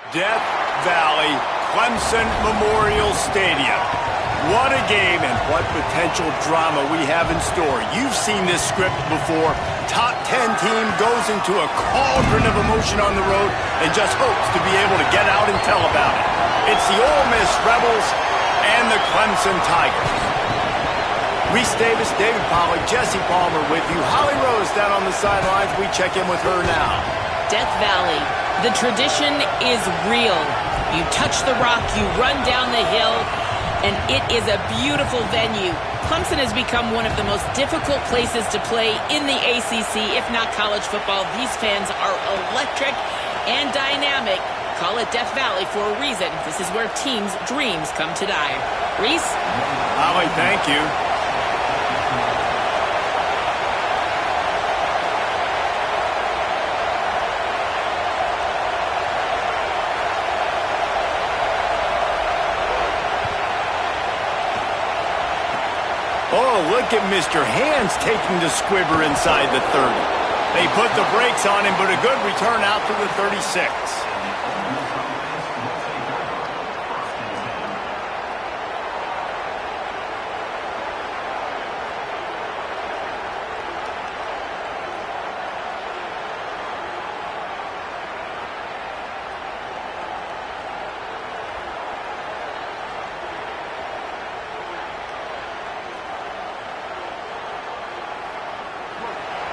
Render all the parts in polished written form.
Death Valley, Clemson Memorial Stadium. What a game and what potential drama we have in store. You've seen this script before. Top 10 team goes into a cauldron of emotion on the road and just hopes to be able to get out and tell about it. It's the Ole Miss Rebels and the Clemson Tigers. Reese Davis, David Pollack, Jesse Palmer with you. Holly Rose down on the sidelines. We check in with her now. Death Valley. The tradition is real. You touch the rock, you run down the hill, and it is a beautiful venue. Clemson has become one of the most difficult places to play in the ACC, if not college football. These fans are electric and dynamic. Call it Death Valley for a reason. This is where teams' dreams come to die. Reese? Holly, thank you. Oh, look at Mr. Hands taking the squibber inside the 30. They put the brakes on him, but a good return out to the 36.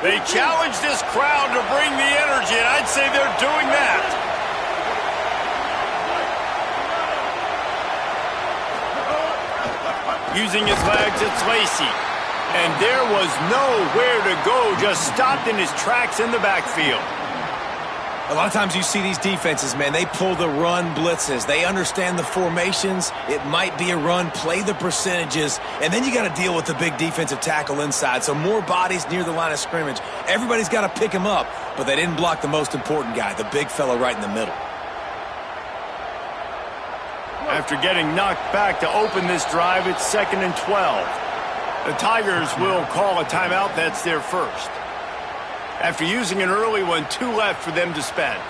They challenge this crowd to bring the energy, and I'd say they're doing that. Using his legs, it's Lacey. And there was nowhere to go, just stopped in his tracks in the backfield. A lot of times you see these defenses, man, they pull the run blitzes. They understand the formations. It might be a run, play the percentages, and then you got to deal with the big defensive tackle inside. So more bodies near the line of scrimmage. Everybody's got to pick him up, but they didn't block the most important guy, the big fella right in the middle. After getting knocked back to open this drive, it's 2nd and 12. The Tigers will call a timeout. That's their first. After using an early one, 2 left for them to spend.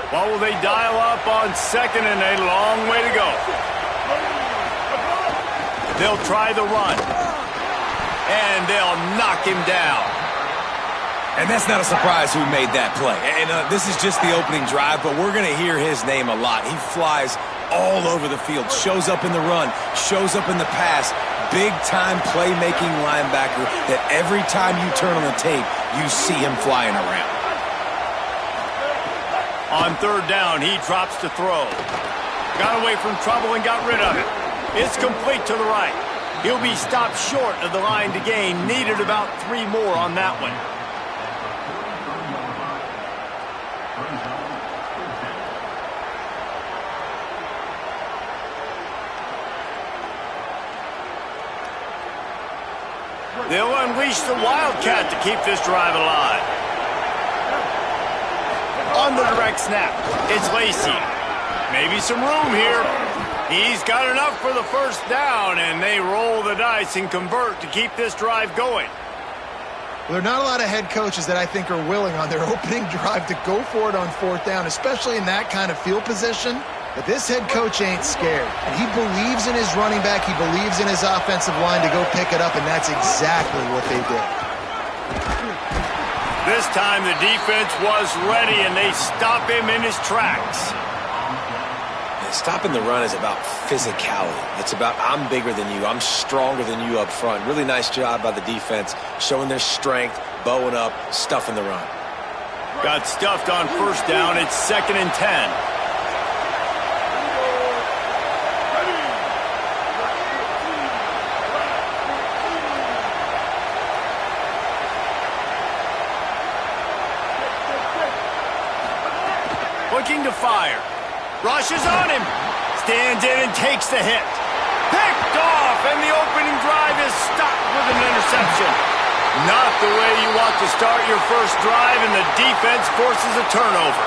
What will they dial up on 2nd and a long way to go? They'll try the run. And they'll knock him down. And that's not a surprise who made that play. And this is just the opening drive, but we're going to hear his name a lot. He flies all over the field, shows up in the run, shows up in the pass. Big-time playmaking linebacker that every time you turn on the tape, you see him flying around. On 3rd down, he drops to throw. Got away from trouble and got rid of it. It's complete to the right. He'll be stopped short of the line to gain. Needed about 3 more on that one. They'll unleash the Wildcat to keep this drive alive. On the direct snap, it's Lacey. Maybe some room here. He's got enough for the first down, and they roll the dice and convert to keep this drive going. Well, there are not a lot of head coaches that I think are willing on their opening drive to go for it on 4th down, especially in that kind of field position. But this head coach ain't scared. And he believes in his running back. He believes in his offensive line to go pick it up, and that's exactly what they did. This time the defense was ready, and they stop him in his tracks. Stopping the run is about physicality. It's about I'm bigger than you. I'm stronger than you up front. Really nice job by the defense, showing their strength, bowing up, stuffing the run. Got stuffed on 1st down. It's 2nd and 10. Looking to fire. Rushes on him. Stands in and takes the hit. Picked off, and the opening drive is stopped with an interception. Not the way you want to start your first drive, and the defense forces a turnover.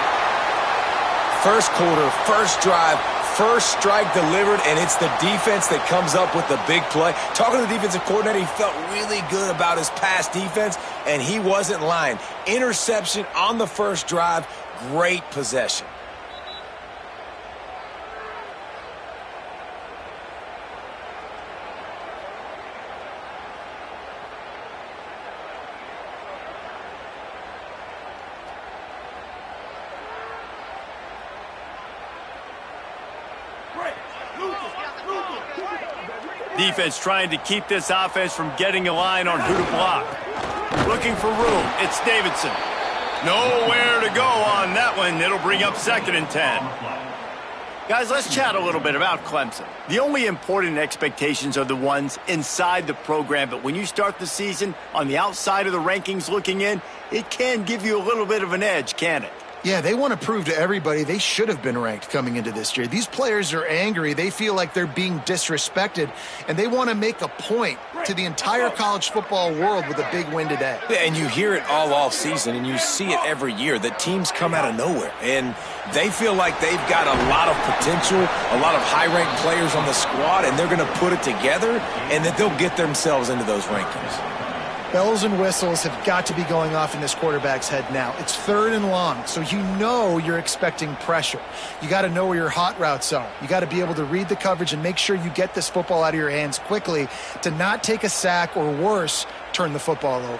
First quarter, first drive, first strike delivered, and it's the defense that comes up with the big play. Talking to the defensive coordinator, he felt really good about his pass defense, and he wasn't lying. Interception on the first drive, great possession. Defense trying to keep this offense from getting a line on who to block. Looking for room. It's Davidson. Nowhere to go on that one. It'll bring up 2nd and 10. Guys, let's chat a little bit about Clemson. The only important expectations are the ones inside the program, but when you start the season on the outside of the rankings looking in, it can give you a little bit of an edge, can it? Yeah, they want to prove to everybody they should have been ranked coming into this year. These players are angry. They feel like they're being disrespected, and they want to make a point to the entire college football world with a big win today. And you hear it all season, and you see it every year. The teams come out of nowhere, and they feel like they've got a lot of potential, a lot of high-ranked players on the squad, and they're going to put it together, and that they'll get themselves into those rankings. Bells and whistles have got to be going off in this quarterback's head now. It's 3rd and long, so you know you're expecting pressure. You got to know where your hot routes are. You got to be able to read the coverage and make sure you get this football out of your hands quickly to not take a sack or worse, turn the football over.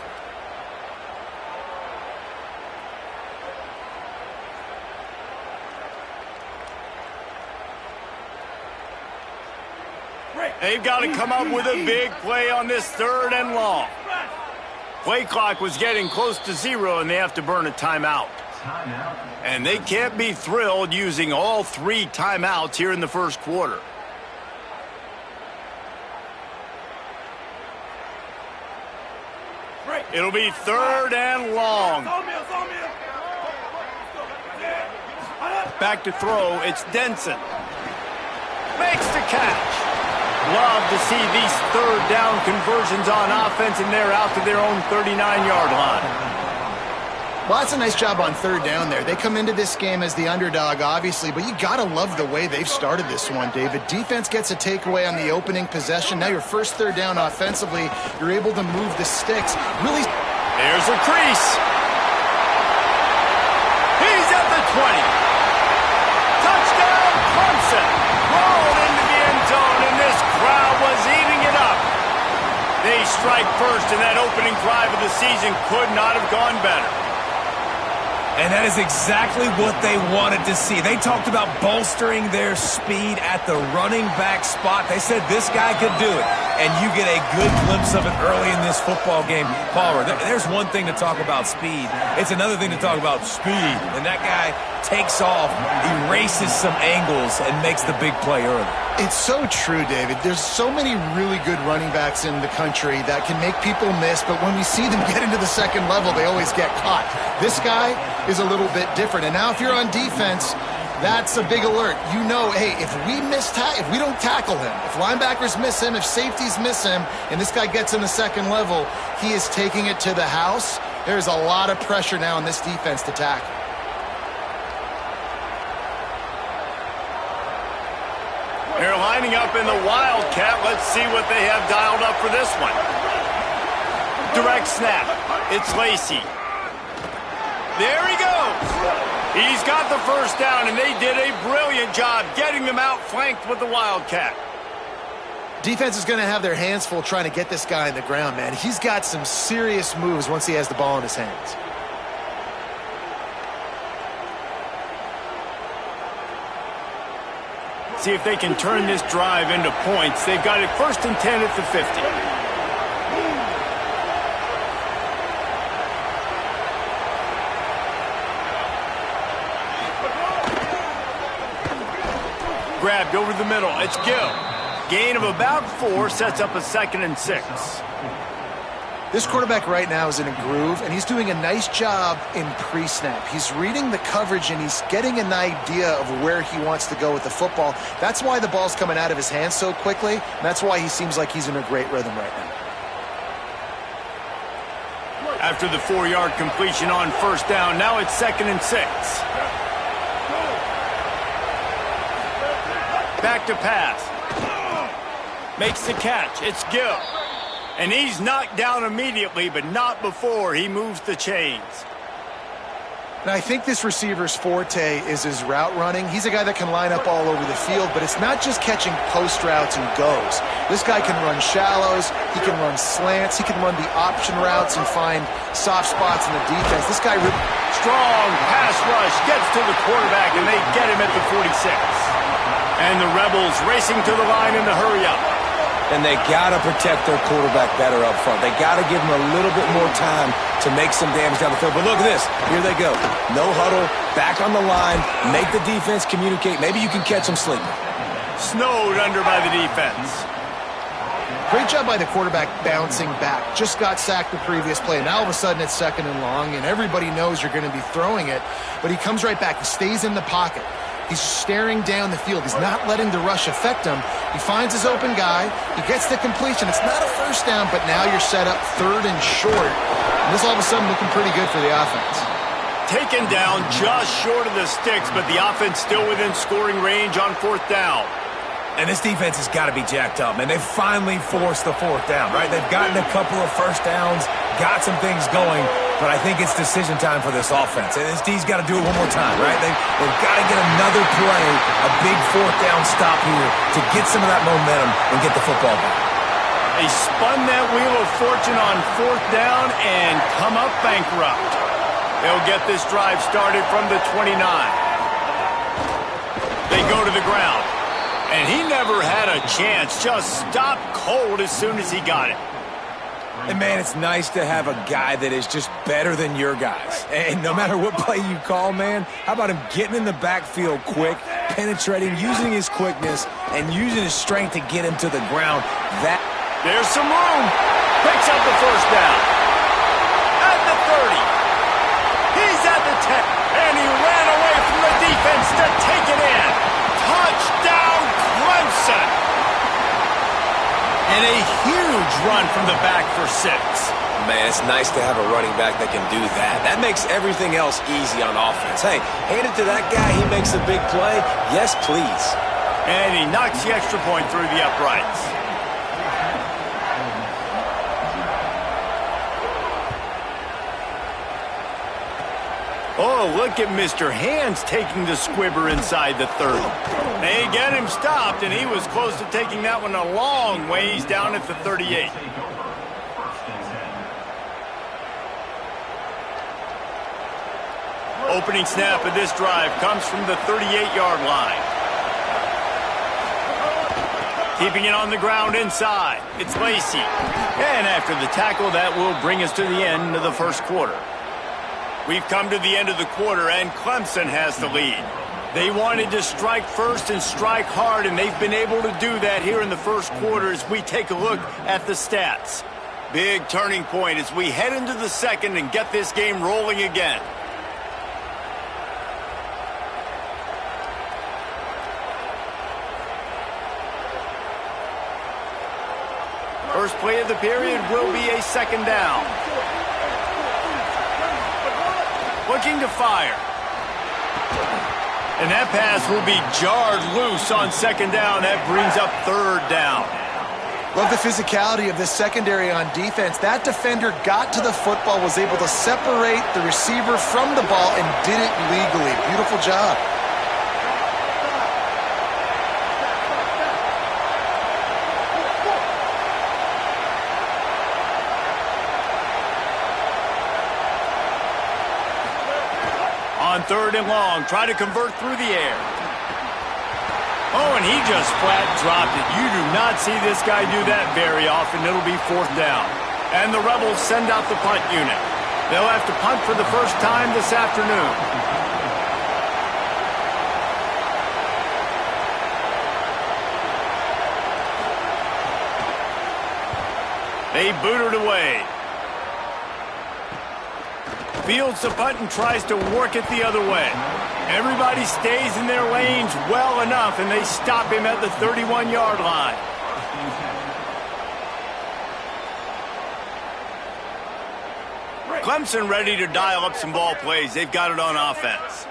They've got to come up with a big play on this 3rd and long. Play clock was getting close to 0, and they have to burn a timeout. And they can't be thrilled using all 3 timeouts here in the first quarter. It'll be 3rd and long. Back to throw, it's Denson. Makes the catch. Love to see these 3rd down conversions on offense, and they're out to their own 39-yard line. Well, that's a nice job on 3rd down there. They come into this game as the underdog, obviously, but you got to love the way they've started this one, David. Defense gets a takeaway on the opening possession. Now your first 3rd down offensively, you're able to move the sticks. Really. There's a crease. He's at the 20. Touchdown, Clemson. Rolled into the end zone, and this crowd was eating it up. They strike first, and that opening drive of the season could not have gone better. And that is exactly what they wanted to see. They talked about bolstering their speed at the running back spot. They said this guy could do it. And you get a good glimpse of it early in this football game. Palmer, there's one thing to talk about speed. It's another thing to talk about speed. And that guy takes off, erases some angles, and makes the big play early. It's so true, David. There's so many really good running backs in the country that can make people miss, but when we see them get into the second level, they always get caught. This guy is a little bit different. And now if you're on defense, that's a big alert. You know, hey, if we don't tackle him, if linebackers miss him, if safeties miss him, and this guy gets in the second level, he is taking it to the house. There's a lot of pressure now on this defense to tackle. They're lining up in the Wildcat. Let's see what they have dialed up for this one. Direct snap. It's Lacey. There he goes. He's got the first down, and they did a brilliant job getting them out flanked with the Wildcat. Defense is going to have their hands full trying to get this guy on the ground, man. He's got some serious moves once he has the ball in his hands. See if they can turn this drive into points. They've got it 1st and 10 at the 50. Grabbed over the middle. It's Gill. Gain of about 4 sets up a 2nd and 6. This quarterback right now is in a groove, and he's doing a nice job in pre-snap. He's reading the coverage, and he's getting an idea of where he wants to go with the football. That's why the ball's coming out of his hands so quickly, and that's why he seems like he's in a great rhythm right now. After the 4-yard completion on 1st down, now it's 2nd and 6. Back to pass. Makes the catch. It's Gill. And he's knocked down immediately, but not before he moves the chains. And I think this receiver's forte is his route running. He's a guy that can line up all over the field, but it's not just catching post routes and goes. This guy can run shallows, he can run slants, he can run the option routes and find soft spots in the defense. This guy... Strong pass rush gets to the quarterback, and they get him at the 46. And the Rebels racing to the line in the hurry-up. And they got to protect their quarterback better up front. They got to give him a little bit more time to make some damage down the field. But look at this. Here they go. No huddle, back on the line, make the defense communicate. Maybe you can catch them sleeping. Snowed under by the defense. Great job by the quarterback bouncing back. Just got sacked the previous play. Now all of a sudden it's 2nd and long, and everybody knows you're going to be throwing it. But he comes right back. He stays in the pocket. He's staring down the field. He's not letting the rush affect him. He finds his open guy. He gets the completion. It's not a first down, but now you're set up 3rd and short. And this all of a sudden looking pretty good for the offense. Taken down just short of the sticks, but the offense still within scoring range on 4th down. And this defense has got to be jacked up, man. They've finally forced the 4th down, right? They've gotten a couple of first downs, got some things going, but I think it's decision time for this offense. And this D's got to do it one more time, right? They've got to get another play, a big 4th down stop here to get some of that momentum and get the football back. They spun that wheel of fortune on 4th down and come up bankrupt. They'll get this drive started from the 29. They go to the ground. And he never had a chance, just stopped cold as soon as he got it. And, man, it's nice to have a guy that is just better than your guys. And no matter what play you call, man, how about him getting in the backfield quick, penetrating, using his quickness, and using his strength to get him to the ground. There's some room. Picks up the first down. At the 30. He's at the 10. And he ran away from the defense to take it in. Touchdown, Clemson. And a huge run from the back for 6. Man, it's nice to have a running back that can do that. That makes everything else easy on offense. Hey, hand it to that guy. He makes a big play. Yes, please. And he knocks the extra point through the uprights. Oh, look at Mr. Hands taking the squibber inside the 30. They get him stopped, and he was close to taking that one a long ways down at the 38. Opening snap of this drive comes from the 38-yard line. Keeping it on the ground inside. It's Lacey. And after the tackle, that will bring us to the end of the first quarter. We've come to the end of the quarter, and Clemson has the lead. They wanted to strike first and strike hard, and they've been able to do that here in the first quarter as we take a look at the stats. Big turning point as we head into the second and get this game rolling again. First play of the period will be a 2nd down. Looking to fire. And that pass will be jarred loose on 2nd down. That brings up 3rd down. Love the physicality of this secondary on defense. That defender got to the football, was able to separate the receiver from the ball, and did it legally. Beautiful job. On 3rd and long, try to convert through the air. Oh, and he just flat dropped it. You do not see this guy do that very often. It'll be 4th down. And the Rebels send out the punt unit. They'll have to punt for the first time this afternoon. They boot it away. Fields the punt and tries to work it the other way. Everybody stays in their lanes well enough, and they stop him at the 31-yard line. Clemson ready to dial up some ball plays. They've got it on offense.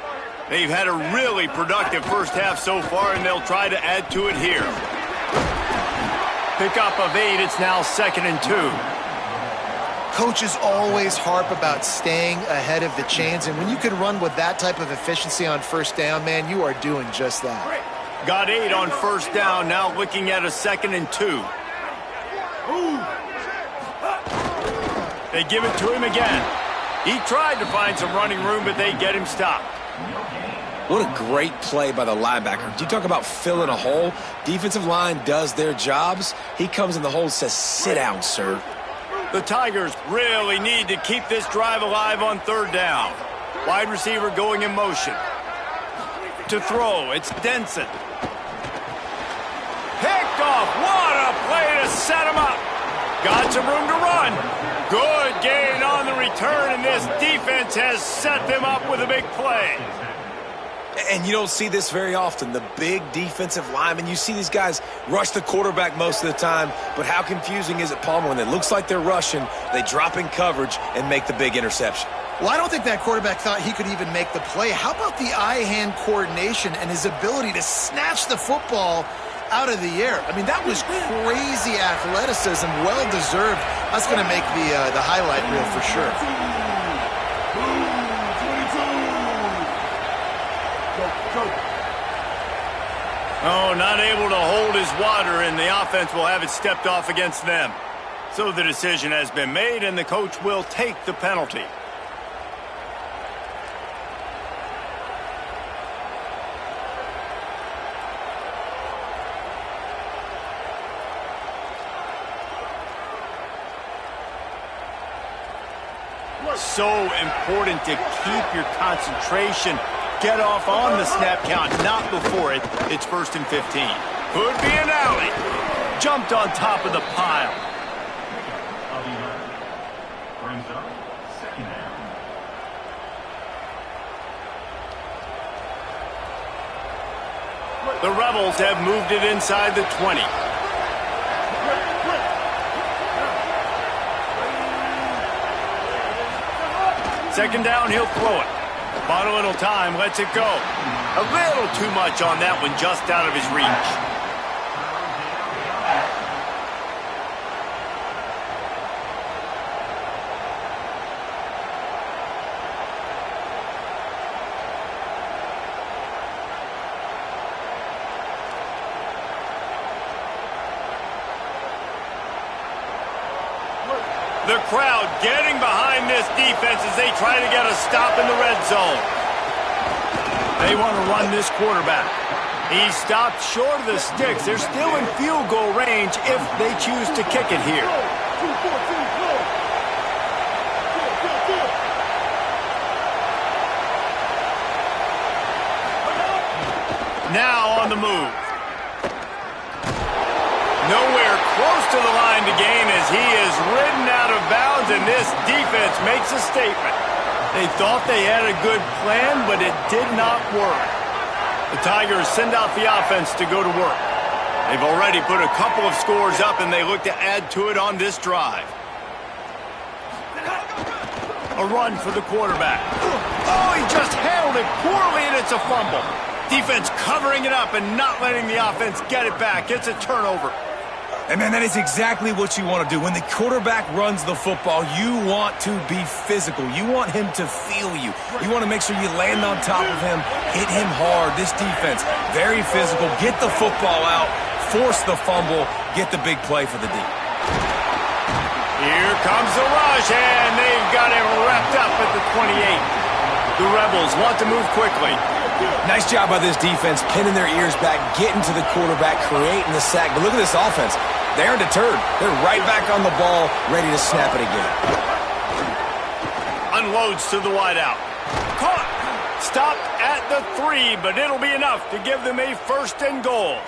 They've had a really productive first half so far, and they'll try to add to it here. Pickup of 8, it's now 2nd and 2. Coaches always harp about staying ahead of the chains, and when you can run with that type of efficiency on first down, man, you are doing just that. Got 8 on first down, now looking at a 2nd and 2. They give it to him again. He tried to find some running room, but they get him stopped. What a great play by the linebacker. You talk about filling a hole. Defensive line does their jobs. He comes in the hole and says, sit down, sir. The Tigers really need to keep this drive alive on 3rd down. Wide receiver going in motion. To throw, it's Denson. Picked off. What a play to set him up. Got some room to run. Good gain on the return, and this defense has set them up with a big play. And you don't see this very often, the big defensive linemen. You see these guys rush the quarterback most of the time, but how confusing is it, Palmer, when it looks like they're rushing, they drop in coverage and make the big interception? Well, I don't think that quarterback thought he could even make the play. How about the eye-hand coordination and his ability to snatch the football out of the air? I mean, that was crazy athleticism, well-deserved. That's going to make the highlight reel for sure. Oh, not able to hold his water, and the offense will have it stepped off against them. So the decision has been made, and the coach will take the penalty. So important to keep your concentration. Get off on the snap count, not before it. It's 1st and 15. Could be an alley. Jumped on top of the pile. The Rebels have moved it inside the 20. Second down, he'll throw it. Bought a little time, lets it go. A little too much on that one, just out of his reach. The crowd getting behind this defense as they try to get a stop in the red zone. They want to run this quarterback. He stopped short of the sticks. They're still in field goal range if they choose to kick it here. Now on the move. Nowhere close to the line to gain as he is ridden out of bounds, and this defense makes a statement. They thought they had a good plan, but it did not work. The Tigers send out the offense to go to work. They've already put a couple of scores up, and they look to add to it on this drive. A run for the quarterback. Oh, he just handled it poorly, and it's a fumble. Defense covering it up and not letting the offense get it back. It's a turnover. And, man, that is exactly what you want to do. When the quarterback runs the football, you want to be physical. You want him to feel you. You want to make sure you land on top of him, hit him hard. This defense, very physical. Get the football out, force the fumble, get the big play for the D. Here comes the rush, and they've got it wrapped up at the 28. The Rebels want to move quickly. Nice job by this defense, pinning their ears back, getting to the quarterback, creating the sack. But look at this offense. They aren't deterred. They're right back on the ball, ready to snap it again. Unloads to the wideout. Caught. Stopped at the 3, but it'll be enough to give them a 1st and goal.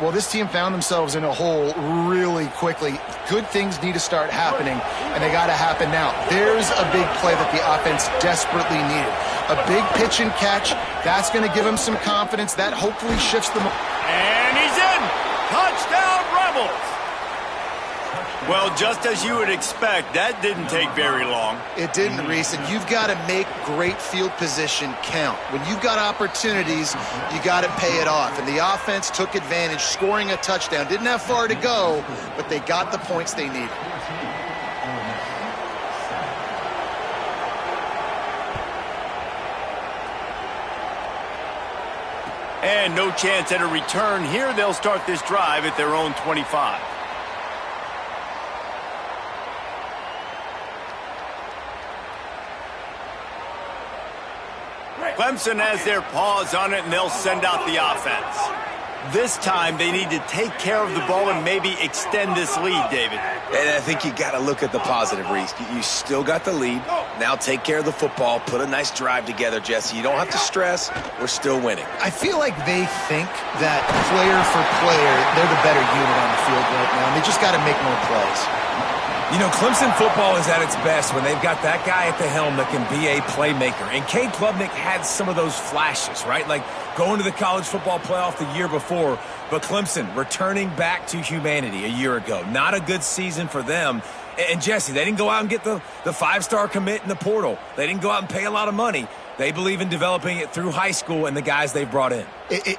Well, this team found themselves in a hole really quickly. Good things need to start happening, and they got to happen now. There's a big play that the offense desperately needed. A big pitch and catch. That's going to give them some confidence. That hopefully shifts them. And he's in. Touchdown, Rebels. Well, just as you would expect, that didn't take very long. It didn't, Reese, and you've got to make great field position count. When you've got opportunities, you got to pay it off. And the offense took advantage, scoring a touchdown. Didn't have far to go, but they got the points they needed. And no chance at a return here. They'll start this drive at their own 25. Clemson has their paws on it, and they'll send out the offense. This time, they need to take care of the ball and maybe extend this lead, David. And I think you got to look at the positive, Reese. You still got the lead. Now take care of the football. Put a nice drive together, Jesse. You don't have to stress. We're still winning. I feel like they think that player for player, they're the better unit on the field right now, and they just got to make more plays. You know, Clemson football is at its best when they've got that guy at the helm that can be a playmaker. And Cade Klubnik had some of those flashes, right? Like going to the college football playoff the year before. But Clemson returning back to humanity a year ago. Not a good season for them. And Jesse, they didn't go out and get the five-star commit in the portal. They didn't go out and pay a lot of money. They believe in developing it through high school and the guys they've brought in.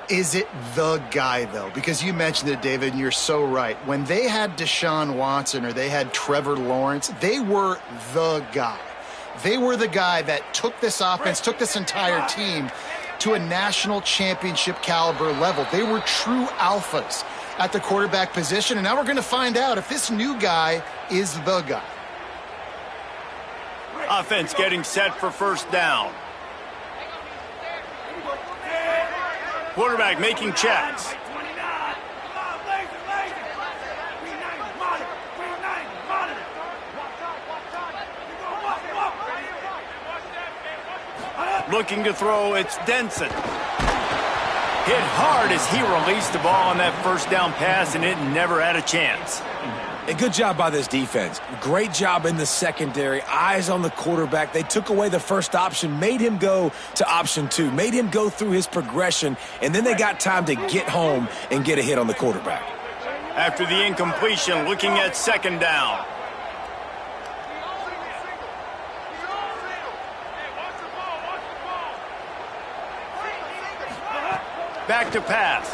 Is it the guy, though? Because you mentioned it, David, and you're so right. When they had Deshaun Watson or they had Trevor Lawrence, they were the guy. They were the guy that took this offense, took this entire team to a national championship caliber level. They were true alphas at the quarterback position, and now we're going to find out if this new guy is the guy. Offense getting set for first down. Quarterback making checks. Looking to throw, it's Denson. Hit hard as he released the ball on that first down pass, and it never had a chance. A good job by this defense. Great job in the secondary. Eyes on the quarterback. They took away the first option, made him go to option 2, made him go through his progression, and then they got time to get home and get a hit on the quarterback. After the incompletion, looking at second down. Back to pass.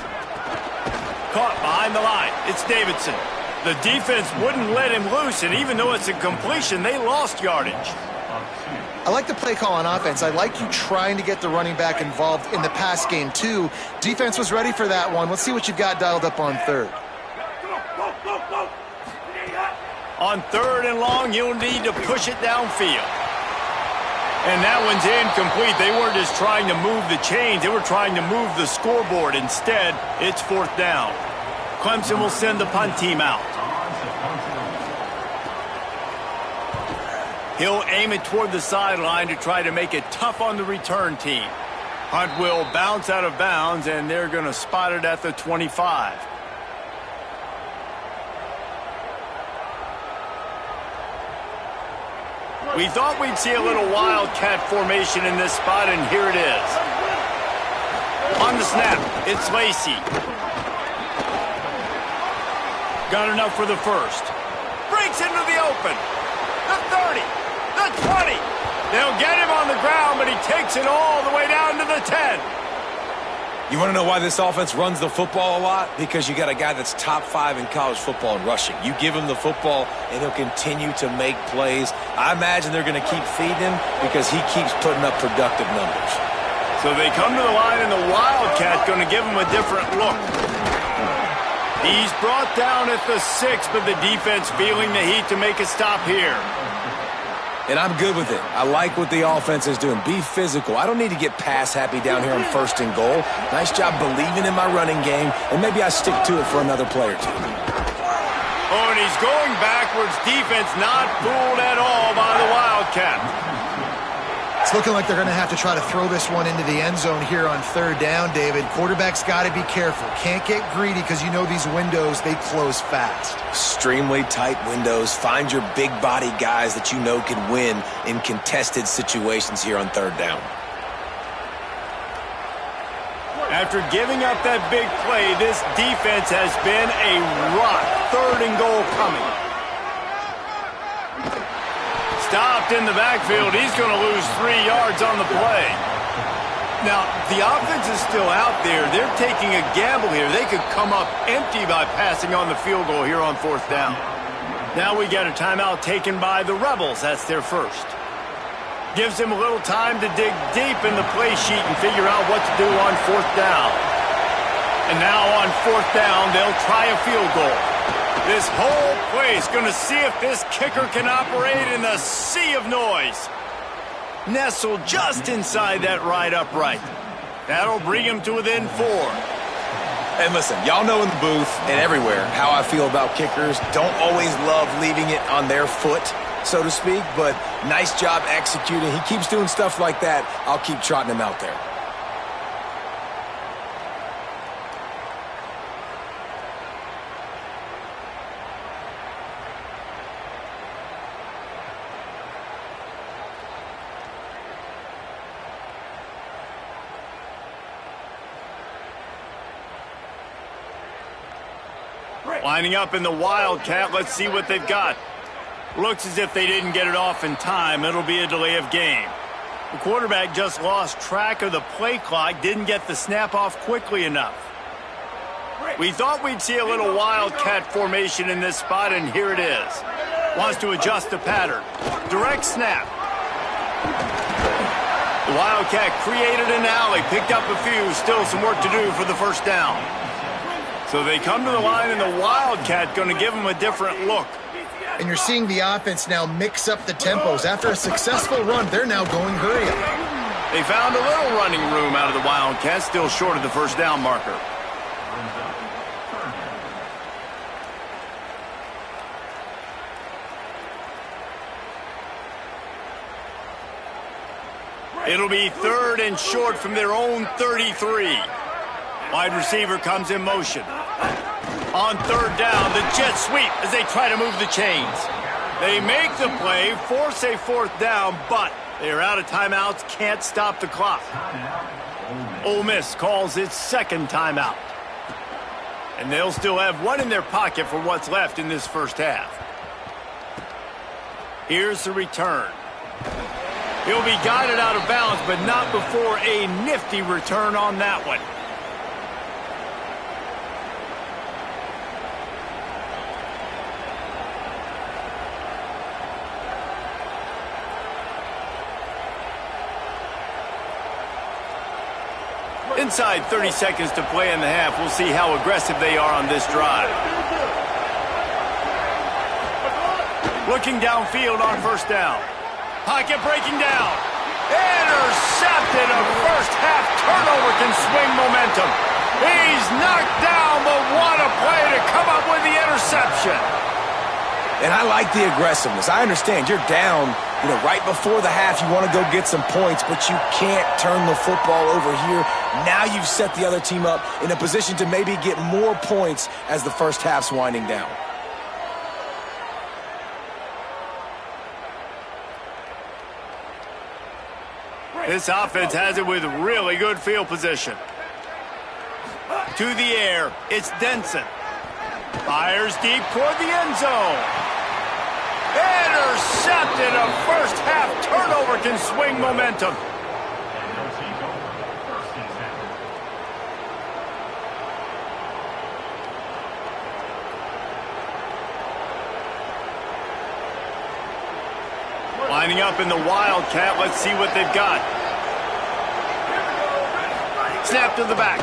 Caught behind the line. It's Davidson. The defense wouldn't let him loose, and even though it's a completion, they lost yardage. I like the play call on offense. I like you trying to get the running back involved in the pass game, too. Defense was ready for that one. Let's see what you've got dialed up on third. On third and long, you'll need to push it downfield. And that one's incomplete. They weren't just trying to move the chains. They were trying to move the scoreboard. Instead, it's fourth down. Clemson will send the punt team out. He'll aim it toward the sideline to try to make it tough on the return team. Hunt will bounce out of bounds, and they're going to spot it at the 25. We thought we'd see a little wildcat formation in this spot, and here it is. On the snap, it's Lacey. Got enough for the first. Breaks into the open. The 30. The 20. They'll get him on the ground, but he takes it all the way down to the 10. You want to know why this offense runs the football a lot? Because you got a guy that's top 5 in college football in rushing. You give him the football, and he'll continue to make plays. I imagine they're going to keep feeding him because he keeps putting up productive numbers. So they come to the line, and the Wildcat going to give him a different look. He's brought down at the 6, but the defense feeling the heat to make a stop here. And I'm good with it. I like what the offense is doing. Be physical. I don't need to get pass happy down here on first and goal. Nice job believing in my running game, and maybe I stick to it for another play or two. Oh, and he's going backwards. Defense not fooled at all by the Wildcat. It's looking like they're going to have to try to throw this one into the end zone here on third down, David. Quarterback's got to be careful. Can't get greedy because you know these windows, they close fast. Extremely tight windows. Find your big body guys that you know can win in contested situations here on third down. After giving up that big play, this defense has been a rock. Third and goal coming. stopped in the backfield. He's going to lose 3 yards on the play. Now, the offense is still out there. They're taking a gamble here. They could come up empty by passing on the field goal here on 4th down. Now we get a timeout taken by the Rebels. That's their first. Gives them a little time to dig deep in the play sheet and figure out what to do on 4th down. And now on 4th down, they'll try a field goal. This whole play is going to see if this kicker can operate in the sea of noise. Nestled just inside that right upright. That'll bring him to within 4. And listen, y'all know in the booth and everywhere how I feel about kickers. Don't always love leaving it on their foot, so to speak, but nice job executing. He keeps doing stuff like that. I'll keep trotting him out there. Lining up in the Wildcat, let's see what they've got. Looks as if they didn't get it off in time. It'll be a delay of game. The quarterback just lost track of the play clock, didn't get the snap off quickly enough. We thought we'd see a little Wildcat formation in this spot, and here it is. Wants to adjust the pattern. Direct snap. The Wildcat created an alley, picked up a few, still some work to do for the first down. So they come to the line, and the Wildcat going to give them a different look. And you're seeing the offense now mix up the tempos. After a successful run, they're now going hurry up. They found a little running room out of the Wildcats, still short of the first down marker. It'll be 3rd and short from their own 33. Wide receiver comes in motion. On 3rd down, the jet sweep as they try to move the chains. They make the play, force a 4th down, but they're out of timeouts, can't stop the clock. Ole Miss calls its 2nd timeout. And they'll still have one in their pocket for what's left in this first half. Here's the return. He'll be guided out of bounds, but not before a nifty return on that one. Inside 30 seconds to play in the half. We'll see how aggressive they are on this drive. Looking downfield on 1st down. Pocket breaking down. Intercepted. A first half turnover can swing momentum. He's knocked down, but what a play to come up with the interception. And I like the aggressiveness. I understand you're down, right before the half. You want to go get some points, but you can't turn the football over here. Now you've set the other team up in a position to maybe get more points as the first half's winding down. This offense has it with really good field position. To the air, it's Denson. Fires deep toward the end zone. Intercepted. A first half turnover can swing momentum. Lining up in the Wildcat. Let's see what they've got. Snap to the back.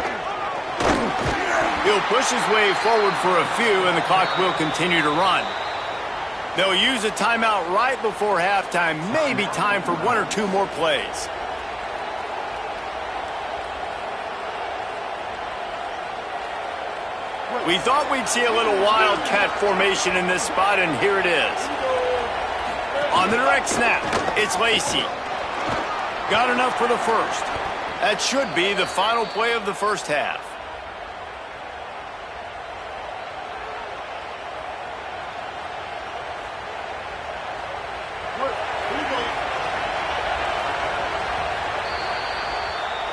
He'll push his way forward for a few, and the clock will continue to run. They'll use a timeout right before halftime. Maybe time for 1 or 2 more plays. We thought we'd see a little Wildcat formation in this spot, and here it is. On the direct snap, it's Lacey. Got enough for the first. That should be the final play of the first half.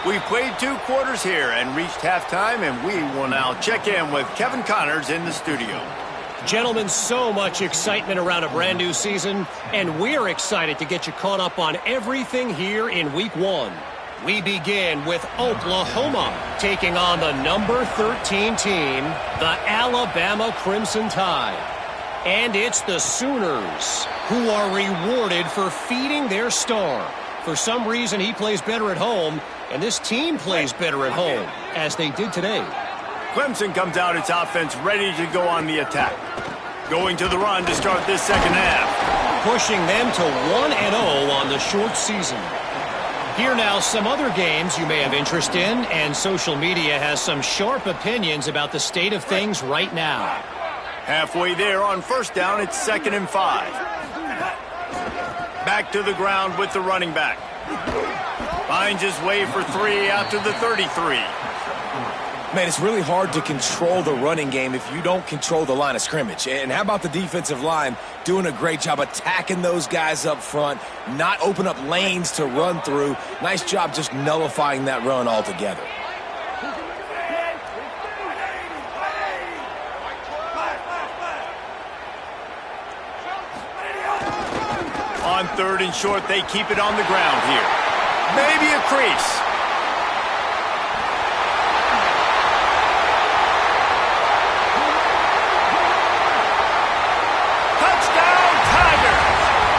We've played 2 quarters here and reached halftime, and we will now check in with Kevin Connors in the studio. Gentlemen, so much excitement around a brand new season, and we're excited to get you caught up on everything here in Week 1. We begin with Oklahoma taking on the number 13 team, the Alabama Crimson Tide. And it's the Sooners who are rewarded for feeding their star. For some reason, he plays better at home, and this team plays better at home, as they did today. Clemson comes out its offense ready to go on the attack. Going to the run to start this second half. Pushing them to 1-0 on the short season. Here now, some other games you may have interest in, and social media has some sharp opinions about the state of things right now. Halfway there on first down, it's 2nd and 5. Back to the ground with the running back. Finds his way for 3 out to the 33. Man, it's really hard to control the running game if you don't control the line of scrimmage. And how about the defensive line doing a great job attacking those guys up front, not open up lanes to run through. Nice job just nullifying that run altogether. On 3rd and short, they keep it on the ground here. Maybe a crease.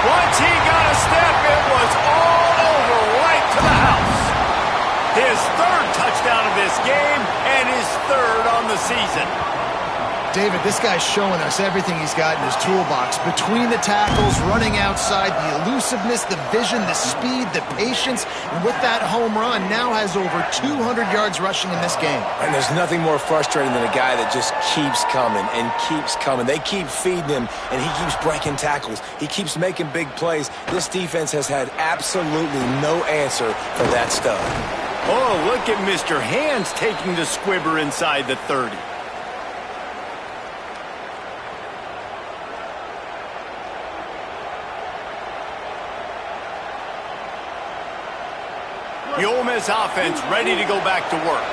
Once he got a step, it was all over, right to the house. His 3rd touchdown of this game and his 3rd on the season. David, this guy's showing us everything he's got in his toolbox. Between the tackles, running outside, the elusiveness, the vision, the speed, the patience, and with that home run, now has over 200 yards rushing in this game. And there's nothing more frustrating than a guy that just keeps coming and keeps coming. They keep feeding him, and he keeps breaking tackles. He keeps making big plays. This defense has had absolutely no answer for that stud. Oh, look at Mr. Hands taking the squibber inside the 30. The Ole Miss offense ready to go back to work.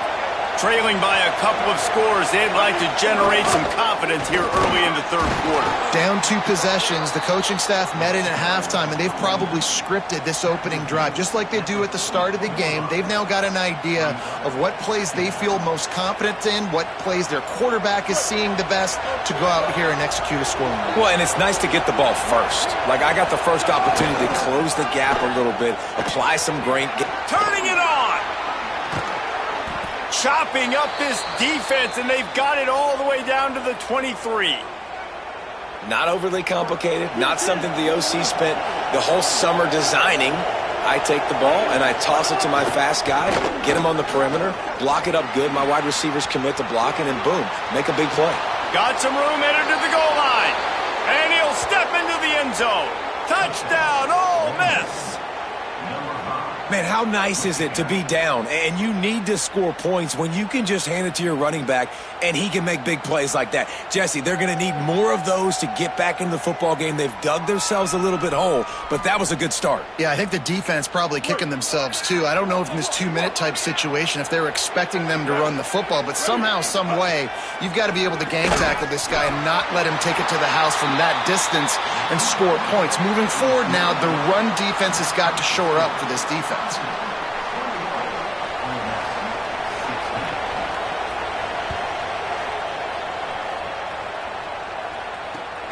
Trailing by a couple of scores, they'd like to generate some confidence here early in the 3rd quarter. Down 2 possessions, the coaching staff met in at halftime, and they've probably scripted this opening drive. Just like they do at the start of the game, they've now got an idea of what plays they feel most confident in, what plays their quarterback is seeing the best to go out here and execute a scoring drive. Well, and it's nice to get the ball first. Like, I got the first opportunity to close the gap a little bit, apply some great... Turning it on! Chopping up this defense, and they've got it all the way down to the 23. Not overly complicated, not something the OC spent the whole summer designing. I take the ball, and I toss it to my fast guy, get him on the perimeter, block it up good. My wide receivers commit to blocking, and boom, make a big play. Got some room, headed to the goal line. And he'll step into the end zone. Touchdown, Ole Miss. Man, how nice is it to be down and you need to score points when you can just hand it to your running back and he can make big plays like that? Jesse, they're going to need more of those to get back into the football game. They've dug themselves a little bit whole, but that was a good start. Yeah, I think the defense probably kicking themselves too. I don't know if in this 2-minute type situation if they're expecting them to run the football, but somehow, some way, you've got to be able to gang tackle this guy and not let him take it to the house from that distance and score points. Moving forward now, the run defense has got to shore up for this defense.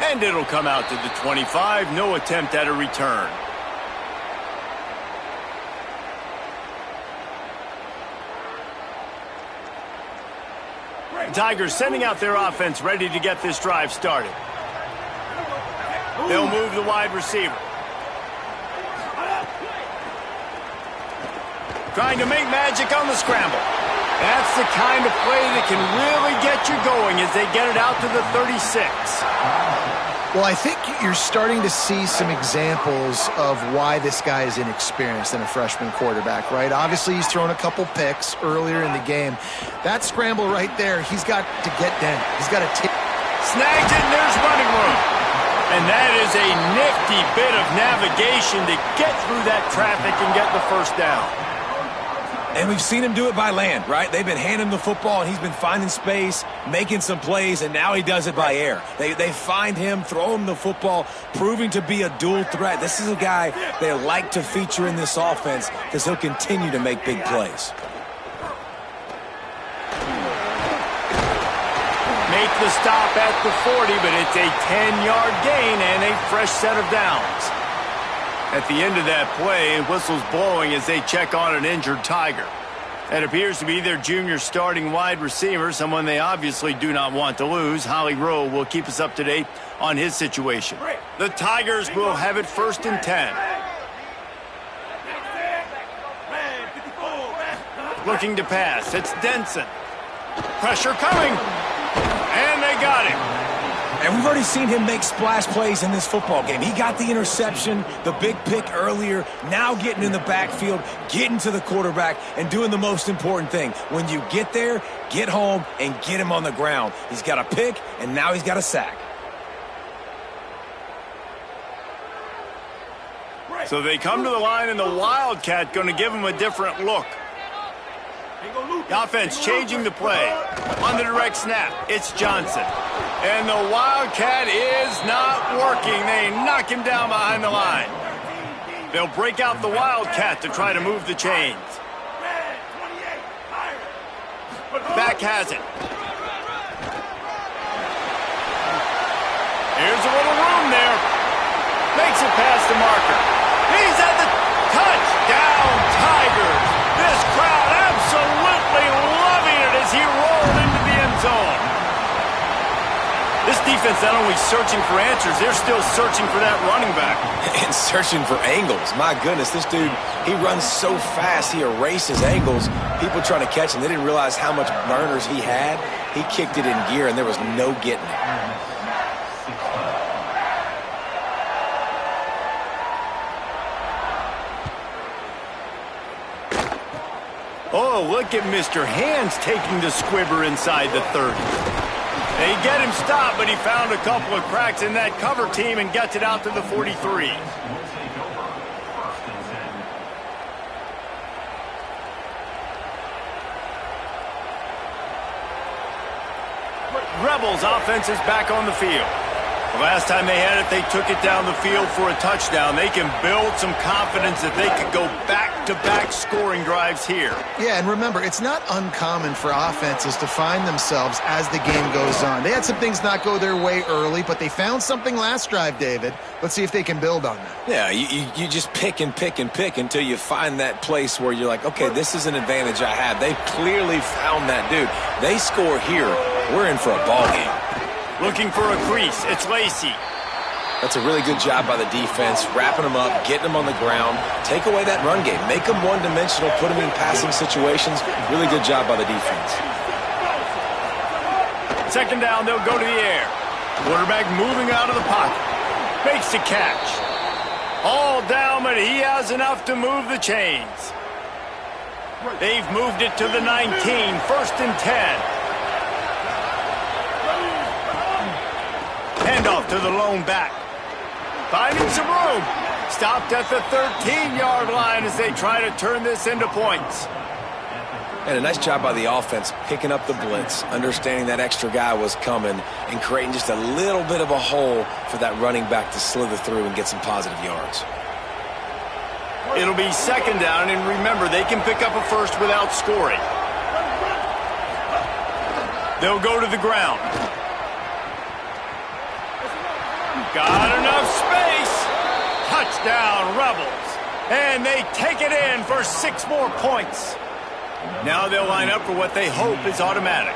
And it'll come out to the 25. No attempt at a return. Tigers sending out their offense ready to get this drive started. They'll move the wide receiver. Trying to make magic on the scramble. That's the kind of play that can really get you going as they get it out to the 36. Well, I think you're starting to see some examples of why this guy is inexperienced in a freshman quarterback, right? Obviously, he's thrown a couple picks earlier in the game. That scramble right there, he's got to get down. He's got to take. Snagged it, and there's running room. And that is a nifty bit of navigation to get through that traffic and get the first down. And we've seen him do it by land, right? They've been handing him the football, and he's been finding space, making some plays, and now he does it by air. They find him, throw him the football, proving to be a dual threat. This is a guy they like to feature in this offense because he'll continue to make big plays. Make the stop at the 40, but it's a 10-yard gain and a fresh set of downs. At the end of that play, whistle's blowing as they check on an injured Tiger. That appears to be their junior starting wide receiver, someone they obviously do not want to lose. Holly Rowe will keep us up to date on his situation. The Tigers will have it 1st and 10. Looking to pass. It's Denson. Pressure coming. And they got him. And we've already seen him make splash plays in this football game. He got the interception, the big pick earlier, now getting in the backfield, getting to the quarterback, and doing the most important thing. When you get there, get home, and get him on the ground. He's got a pick, and now he's got a sack. So they come to the line, and the Wildcat going to give him a different look. The offense changing the play. On the direct snap, it's Johnson. And the Wildcat is not working. They knock him down behind the line. They'll break out the Wildcat to try to move the chains. Back has it. Here's a little room there. Makes it past the marker. He's at the touchdown Tigers. This crowd absolutely loving it as he rolled into the end zone. This defense not only searching for answers, they're still searching for that running back. And searching for angles. My goodness, this dude, he runs so fast, he erases angles. People trying to catch him, they didn't realize how much burners he had. He kicked it in gear, and there was no getting it. Oh, look at Mr. Hands taking the squibber inside the 30. They get him stopped, but he found a couple of cracks in that cover team and gets it out to the 43. Rebels offense is back on the field. The last time they had it, they took it down the field for a touchdown. They can build some confidence that they could go back-to-back scoring drives here. Yeah, and remember, it's not uncommon for offenses to find themselves as the game goes on. They had some things not go their way early, but they found something last drive, David. Let's see if they can build on that. Yeah, you just pick and pick and pick until you find that place where you're like, okay, this is an advantage I have. They clearly found that dude. They score here, we're in for a ball game. Looking for a crease, it's Lacey. That's a really good job by the defense, wrapping them up, getting them on the ground. Take away that run game. Make them one-dimensional, put them in passing situations. Really good job by the defense. Second down, they'll go to the air. Quarterback moving out of the pocket. Makes the catch. All down, but he has enough to move the chains. They've moved it to the 19, 1st and 10. Handoff to the lone back. Finding some room. Stopped at the 13-yard line as they try to turn this into points. And a nice job by the offense picking up the blitz, understanding that extra guy was coming, and creating just a little bit of a hole for that running back to slither through and get some positive yards. It'll be second down, and remember, they can pick up a first without scoring. They'll go to the ground. Got enough space. Touchdown, Rebels. And they take it in for 6 more points. Now they'll line up for what they hope is automatic.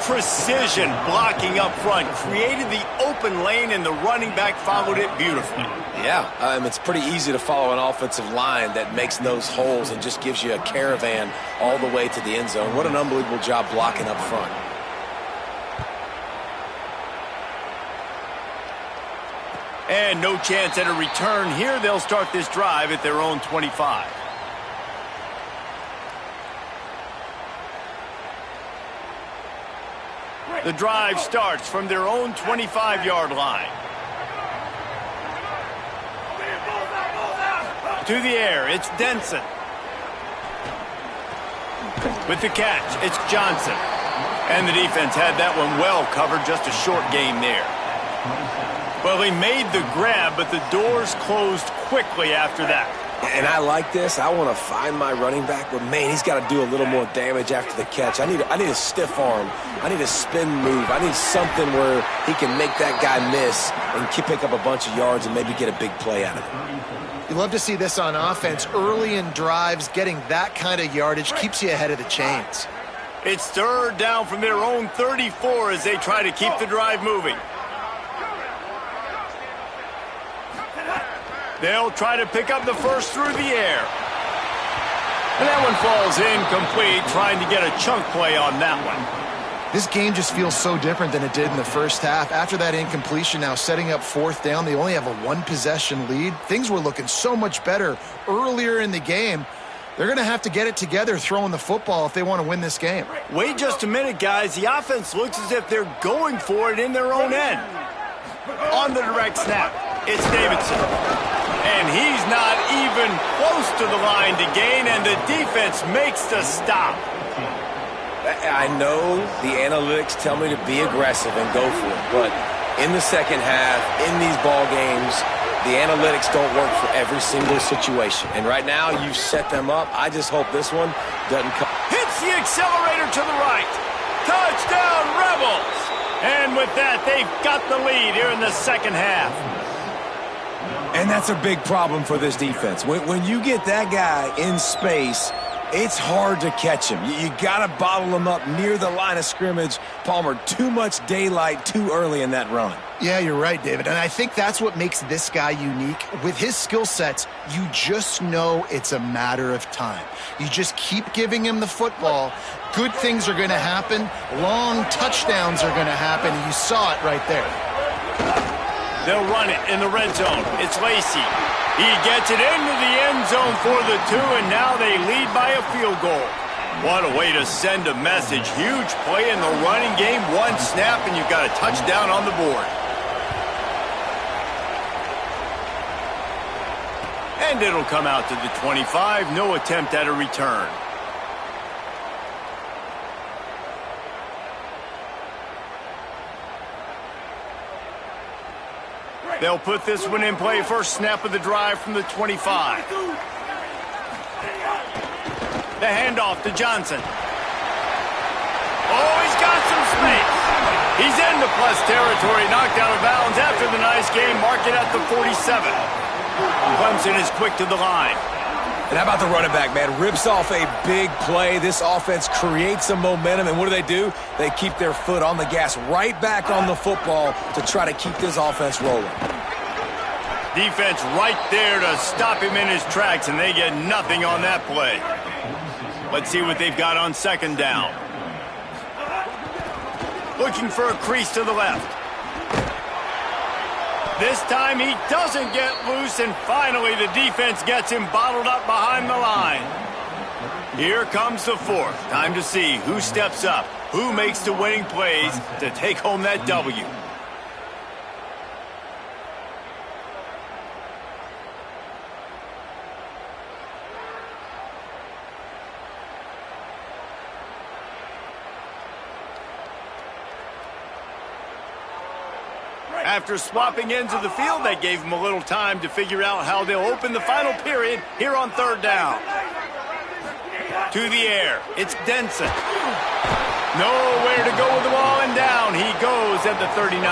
Precision blocking up front. Created the open lane, and the running back followed it beautifully. Yeah, it's pretty easy to follow an offensive line that makes those holes and just gives you a caravan all the way to the end zone. What an unbelievable job blocking up front. And no chance at a return here. They'll start this drive at their own 25. The drive starts from their own 25-yard line. To the air, it's Denson. With the catch, it's Johnson. And the defense had that one well covered, just a short game there. Well, he made the grab, but the doors closed quickly after that. And I like this. I want to find my running back, but, man, he's got to do a little more damage after the catch. I need a stiff arm. I need a spin move. I need something where he can make that guy miss and pick up a bunch of yards and maybe get a big play out of it. You love to see this on offense. Early in drives, getting that kind of yardage keeps you ahead of the chains. It's third down from their own 34 as they try to keep the drive moving. They'll try to pick up the first through the air. And that one falls incomplete, trying to get a chunk play on that one. This game just feels so different than it did in the first half. After that incompletion, now setting up fourth down, they only have a one-possession lead. Things were looking so much better earlier in the game. They're going to have to get it together throwing the football if they want to win this game. Wait just a minute, guys. The offense looks as if they're going for it in their own end. On the direct snap, it's Davidson. And he's not even close to the line to gain, and the defense makes the stop. I know the analytics tell me to be aggressive and go for it, but in the second half, in these ball games, the analytics don't work for every single situation. And right now, you've set them up. I just hope this one doesn't come. Hits the accelerator to the right. Touchdown, Rebels! And with that, they've got the lead here in the second half. And that's a big problem for this defense. When you get that guy in space, it's hard to catch him. You got to bottle him up near the line of scrimmage. Palmer, too much daylight too early in that run. Yeah, you're right, David. And I think that's what makes this guy unique. With his skill sets, you just know it's a matter of time. You just keep giving him the football. Good things are going to happen. Long touchdowns are going to happen. You saw it right there. They'll run it in the red zone. It's Lacy. He gets it into the end zone for the 2, and now they lead by a field goal. What a way to send a message. Huge play in the running game. One snap, and you've got a touchdown on the board. And it'll come out to the 25. No attempt at a return. They'll put this one in play. First snap of the drive from the 25. The handoff to Johnson. Oh, he's got some space. He's into plus territory, knocked out of bounds after the nice game. Mark it at the 47. Clemson is quick to the line. And how about the running back, man? Rips off a big play. This offense creates some momentum, and what do? They keep their foot on the gas, right back on the football to try to keep this offense rolling. Defense right there to stop him in his tracks, and they get nothing on that play. Let's see what they've got on second down. Looking for a crease to the left. This time he doesn't get loose, and finally the defense gets him bottled up behind the line. Here comes the fourth. Time to see who steps up, who makes the winning plays to take home that W. After swapping ends of the field, that gave them a little time to figure out how they'll open the final period here on third down. To the air, it's Denson. Nowhere to go with the ball, and down he goes at the 39.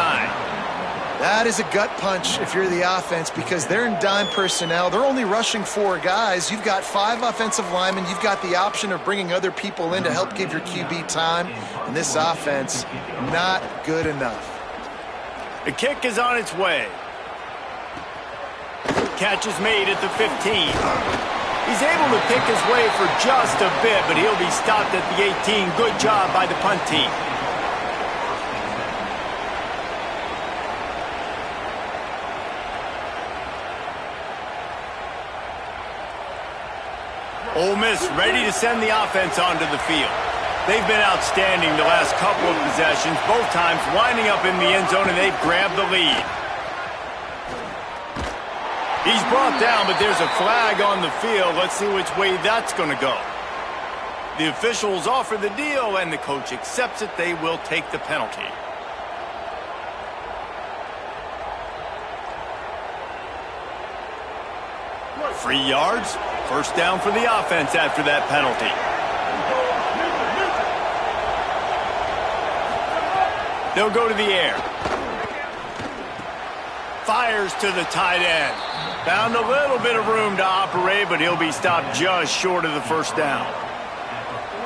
That is a gut punch if you're the offense, because they're in dime personnel. They're only rushing 4 guys. You've got 5 offensive linemen. You've got the option of bringing other people in to help give your QB time. And this offense, not good enough. The kick is on its way. Catch is made at the 15. He's able to pick his way for just a bit, but he'll be stopped at the 18. Good job by the punt team. Ole Miss ready to send the offense onto the field. They've been outstanding the last couple of possessions, both times winding up in the end zone, and they've grabbed the lead. He's brought down, but there's a flag on the field. Let's see which way that's going to go. The officials offer the deal, and the coach accepts it. They will take the penalty. Free yards. First down for the offense after that penalty. They'll go to the air. Fires to the tight end. Found a little bit of room to operate, but he'll be stopped just short of the first down.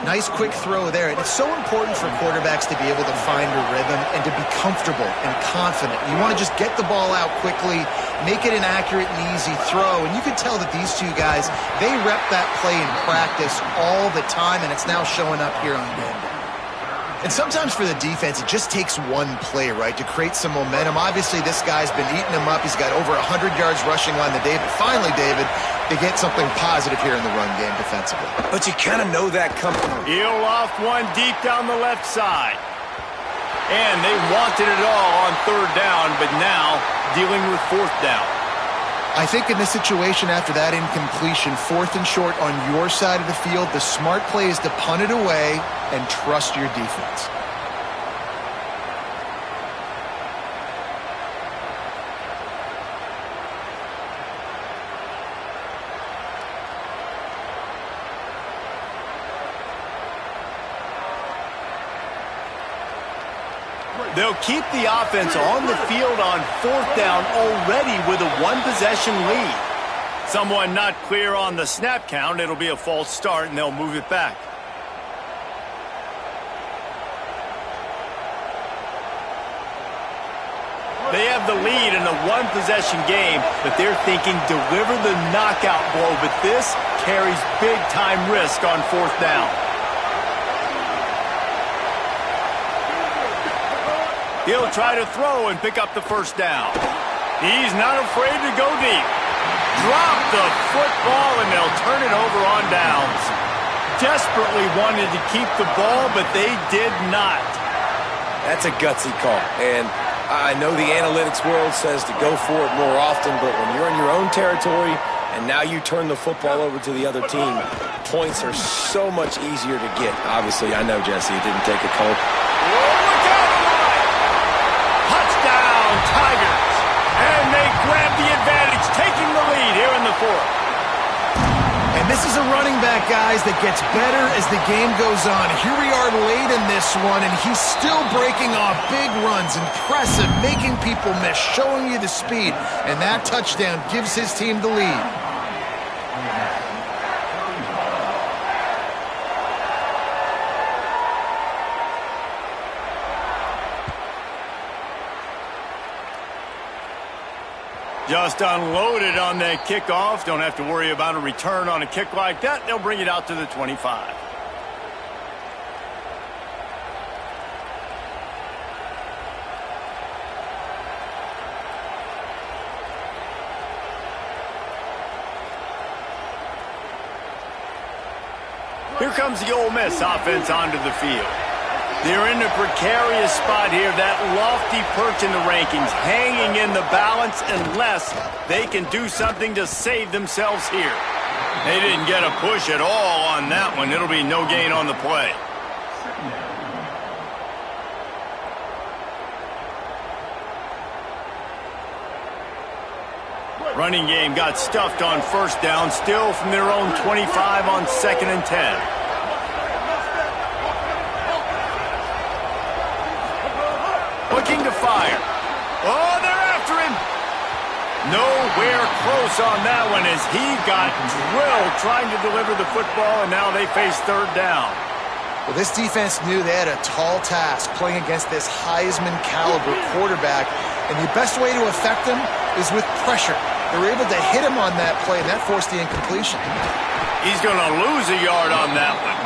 Nice quick throw there. It's so important for quarterbacks to be able to find a rhythm and to be comfortable and confident. You want to just get the ball out quickly, make it an accurate and easy throw. And you can tell that these two guys, they rep that play in practice all the time, and it's now showing up here on game day. And sometimes for the defense, it just takes one play, right, to create some momentum. Obviously, this guy's been eating them up. He's got over 100 yards rushing on the day. But finally, David, they get something positive here in the run game defensively. But you kind of know that coming. He'll loft one deep down the left side. And they wanted it all on third down, but now dealing with fourth down. I think in this situation after that incompletion, 4th and short on your side of the field, the smart play is to punt it away and trust your defense. They'll keep the offense on the field on fourth down already with a one-possession lead. Someone not clear on the snap count. It'll be a false start, and they'll move it back. They have the lead in a one-possession game, but they're thinking deliver the knockout blow. But this carries big-time risk on fourth down. He'll try to throw and pick up the first down. He's not afraid to go deep. Drop the football, and they'll turn it over on downs. Desperately wanted to keep the ball, but they did not. That's a gutsy call. And I know the analytics world says to go for it more often, but when you're in your own territory and now you turn the football over to the other team, points are so much easier to get. Obviously, I know, Jesse, it didn't take a call. Tigers, and they grab the advantage, taking the lead here in the fourth. And this is a running back, guys, that gets better as the game goes on. Here we are late in this one, and he's still breaking off big runs, impressive, making people miss, showing you the speed, and that touchdown gives his team the lead. Just unloaded on that kickoff. Don't have to worry about a return on a kick like that. They'll bring it out to the 25. Here comes the Ole Miss offense onto the field. They're in a precarious spot here, that lofty perch in the rankings, hanging in the balance unless they can do something to save themselves here. They didn't get a push at all on that one. It'll be no gain on the play. Running game got stuffed on first down, still from their own 25 on 2nd and 10. Looking to fire. Oh, they're after him. Nowhere close on that one as he got drilled trying to deliver the football, and now they face third down. Well, this defense knew they had a tall task playing against this Heisman-caliber quarterback, and the best way to affect him is with pressure. They were able to hit him on that play, and that forced the incompletion. He's going to lose a yard on that one.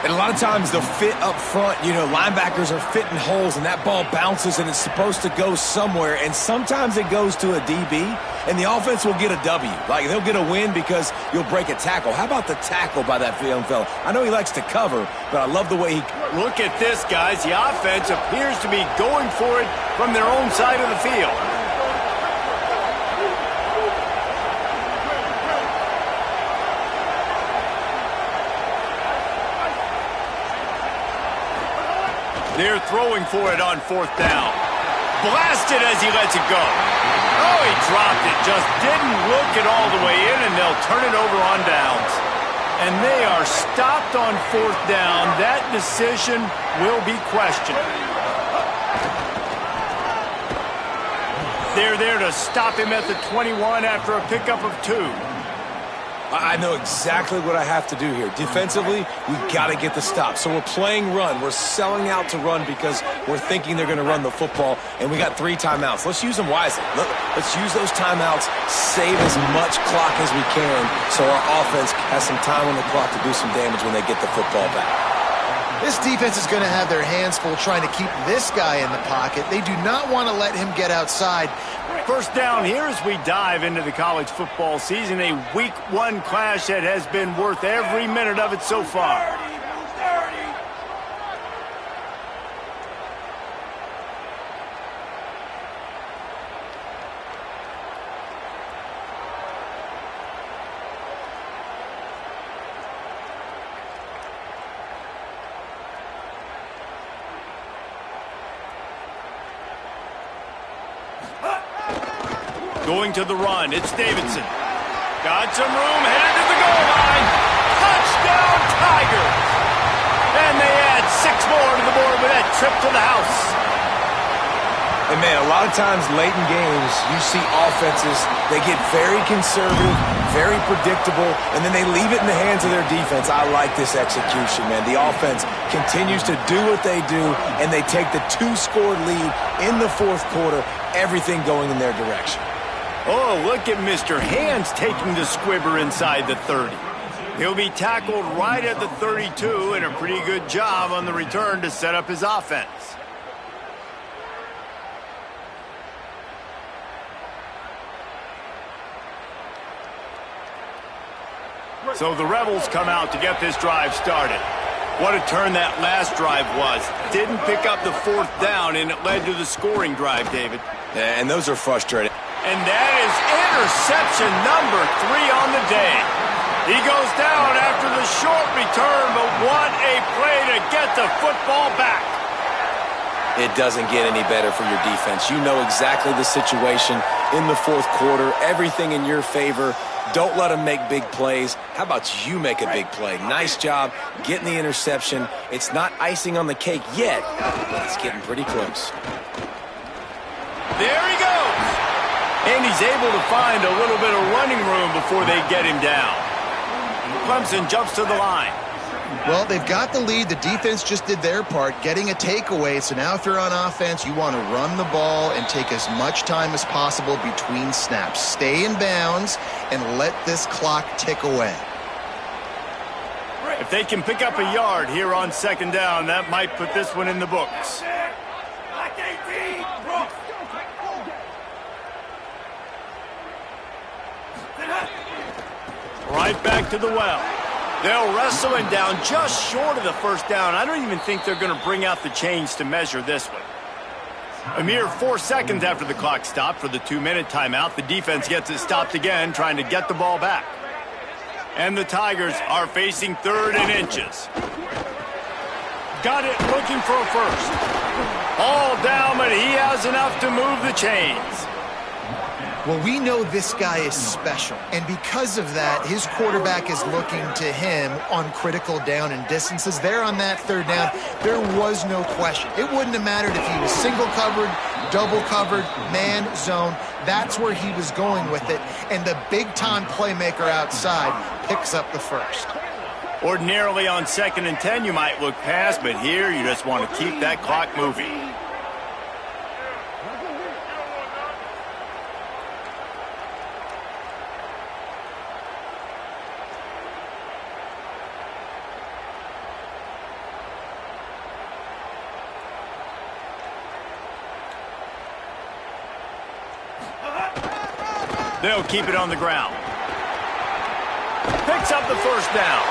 And a lot of times they'll fit up front. You know, linebackers are fitting holes, and that ball bounces, and it's supposed to go somewhere. And sometimes it goes to a DB, and the offense will get a W. Like, they'll get a win because you'll break a tackle. How about the tackle by that young fella? I know he likes to cover, but I love the way he... Look at this, guys. The offense appears to be going for it from their own side of the field. They're throwing for it on 4th down. Blasted as he lets it go. Oh, he dropped it. Just didn't look it all the way in, and they'll turn it over on downs. And they are stopped on 4th down. That decision will be questioned. They're there to stop him at the 21 after a pickup of 2. I know exactly what I have to do here. Defensively, we've got to get the stop. So we're playing run. We're selling out to run because we're thinking they're going to run the football, and we got 3 timeouts. Let's use them wisely. Let's use those timeouts, save as much clock as we can so our offense has some time on the clock to do some damage when they get the football back. This defense is going to have their hands full trying to keep this guy in the pocket. They do not want to let him get outside. First down here as we dive into the college football season, a Week 1 clash that has been worth every minute of it so far. Going to the run, it's Davidson. Got some room, headed to the goal line. Touchdown, Tigers! And they add 6 more to the board with that trip to the house. And, man, a lot of times late in games, you see offenses, they get very conservative, very predictable, and then they leave it in the hands of their defense. I like this execution, man. The offense continues to do what they do, and they take the 2-score lead in the 4th quarter, everything going in their direction. Oh, look at Mr. Hands taking the squibber inside the 30. He'll be tackled right at the 32, and a pretty good job on the return to set up his offense. So the Rebels come out to get this drive started. What a turn that last drive was. Didn't pick up the 4th down, and it led to the scoring drive, David. Yeah, and those are frustrating. And that is interception number 3 on the day. He goes down after the short return, but what a play to get the football back. It doesn't get any better for your defense. You know exactly the situation in the 4th quarter, everything in your favor. Don't let them make big plays. How about you make a big play? Nice job getting the interception. It's not icing on the cake yet, but it's getting pretty close. There he goes. And he's able to find a little bit of running room before they get him down. Clemson jumps to the line. Well, they've got the lead. The defense just did their part, getting a takeaway. So now if they're on offense, you want to run the ball and take as much time as possible between snaps. Stay in bounds and let this clock tick away. If they can pick up a yard here on 2nd down, that might put this one in the books. Right back to the well. They'll wrestle him down just short of the 1st down. I don't even think they're going to bring out the chains to measure this one. A mere 4 seconds after the clock stopped for the 2-minute timeout, the defense gets it stopped again, trying to get the ball back. And the Tigers are facing 3rd and inches. Got it, looking for a first. All down, but he has enough to move the chains. Well, we know this guy is special, and because of that, his quarterback is looking to him on critical down and distances. There on that 3rd down, there was no question. It wouldn't have mattered if he was single covered, double covered, man, zone. That's where he was going with it, and the big-time playmaker outside picks up the first. Ordinarily on 2nd and 10, you might look past, but here you just want to keep that clock moving. They'll keep it on the ground. Picks up the 1st down.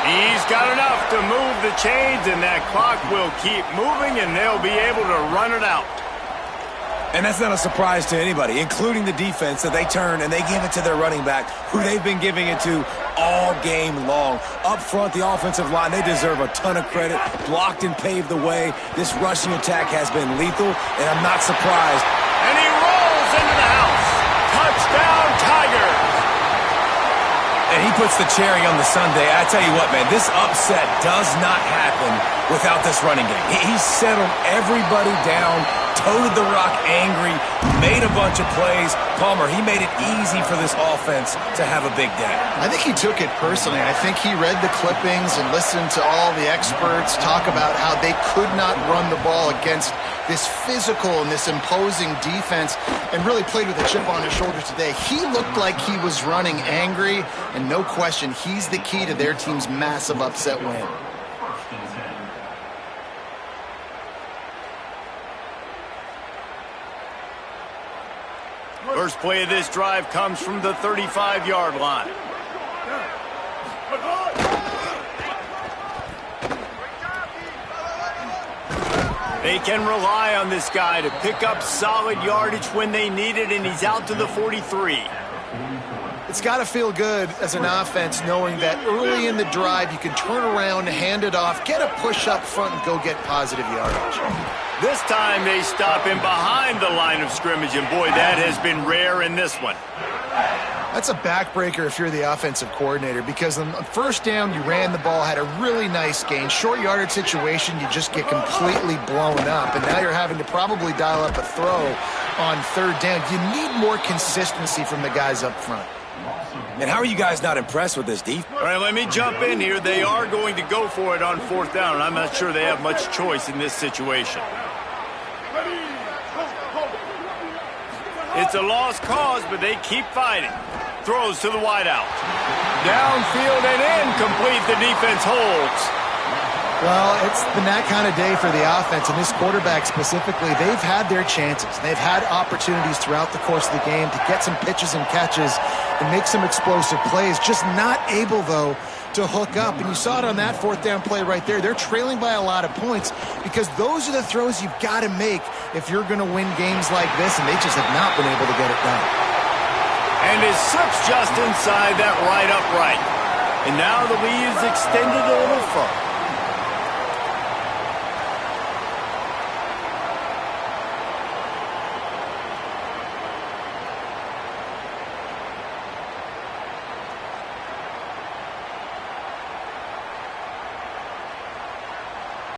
He's got enough to move the chains, and that clock will keep moving, and they'll be able to run it out. And that's not a surprise to anybody, including the defense, that they turn and they give it to their running back, who they've been giving it to all game long. Up front, the offensive line, they deserve a ton of credit. Blocked and paved the way. This rushing attack has been lethal, and I'm not surprised. And he rolls into the house. Touchdown, Tigers. And he puts the cherry on the sundae. I tell you what, man, this upset does not happen without this running game. He settled everybody down, toted the rock angry, made a bunch of plays. Palmer, he made it easy for this offense to have a big day. I think he took it personally. I think he read the clippings and listened to all the experts talk about how they could not run the ball against this physical and this imposing defense, and really played with a chip on his shoulder today. He looked like he was running angry, and no question, he's the key to their team's massive upset win. First play of this drive comes from the 35-yard line. They can rely on this guy to pick up solid yardage when they need it, and he's out to the 43. It's got to feel good as an offense knowing that early in the drive you can turn around, hand it off, get a push up front, and go get positive yardage. This time they stop him behind the line of scrimmage, and boy, that has been rare in this one. That's a backbreaker if you're the offensive coordinator, because on first down you ran the ball, had a really nice gain. Short yardage situation, you just get completely blown up, and now you're having to probably dial up a throw on third down. You need more consistency from the guys up front. And how are you guys not impressed with this defense? All right, let me jump in here. They are going to go for it on fourth down, and I'm not sure they have much choice in this situation. It's a lost cause, but they keep fighting. Throws to the wideout. Downfield and incomplete. The defense holds. Well, it's been that kind of day for the offense, and this quarterback specifically, they've had their chances. They've had opportunities throughout the course of the game to get some pitches and catches and make some explosive plays, just not able, though, to hook up. And you saw it on that fourth down play right there. They're trailing by a lot of points because those are the throws you've got to make if you're going to win games like this, and they just have not been able to get it done. And it slips just inside that right upright. And now the lead is extended a little further.